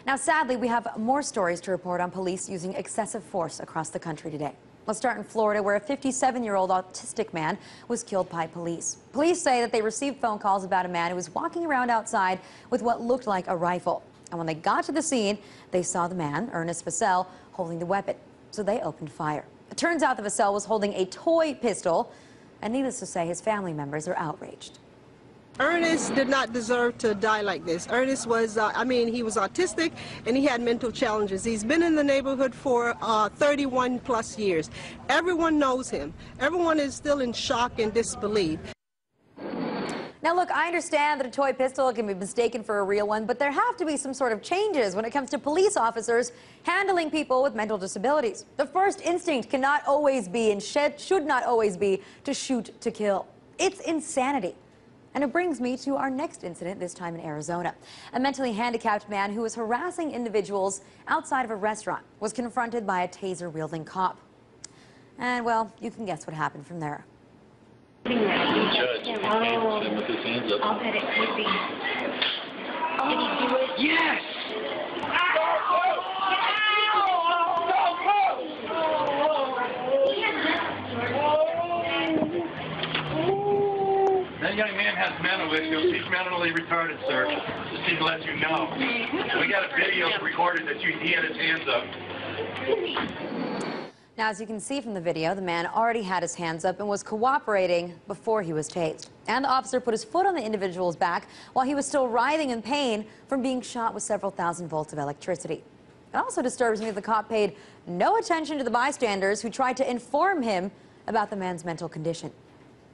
Now, sadly, we have more stories to report on police using excessive force across the country today. Let's start in Florida, where a 57-year-old autistic man was killed by police. Police say that they received phone calls about a man who was walking around outside with what looked like a rifle. And when they got to the scene, they saw the man, Ernest Vassell, holding the weapon. So they opened fire. It turns out that Vassell was holding a toy pistol, and needless to say, his family members are outraged. Ernest did not deserve to die like this. Ernest was, he was autistic and he had mental challenges. He's been in the neighborhood for 31 plus years. Everyone knows him. Everyone is still in shock and disbelief. Now, look, I understand that a toy pistol can be mistaken for a real one, but there have to be some sort of changes when it comes to police officers handling people with mental disabilities. The first instinct cannot always be and should not always be to shoot to kill. It's insanity. And it brings me to our next incident, this time in Arizona. A mentally handicapped man who was harassing individuals outside of a restaurant was confronted by a taser-wielding cop. And, well, you can guess what happened from there. Judge, him with his hands up. I'll bet it could be. Did he do it? Yes! That young man has mental issues. He's mentally retarded, sir. Just need to let you know. We got a video recorded that he had his hands up. Now, as you can see from the video, the man already had his hands up and was cooperating before he was tased. And the officer put his foot on the individual's back while he was still writhing in pain from being shot with several thousand volts of electricity. It also disturbs me that the cop paid no attention to the bystanders who tried to inform him about the man's mental condition.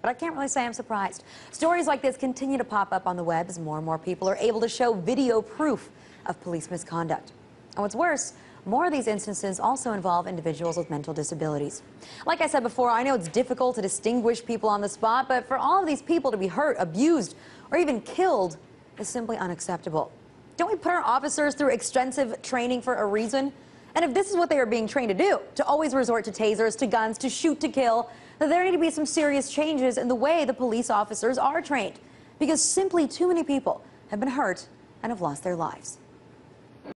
But I can't really say I'm surprised. Stories like this continue to pop up on the web as more and more people are able to show video proof of police misconduct. And what's worse, more of these instances also involve individuals with mental disabilities. Like I said before, I know it's difficult to distinguish people on the spot, but for all of these people to be hurt, abused, or even killed is simply unacceptable. Don't we put our officers through extensive training for a reason? And if this is what they are being trained to do, to always resort to tasers, to guns, to shoot to kill, then there need to be some serious changes in the way the police officers are trained, because simply too many people have been hurt and have lost their lives.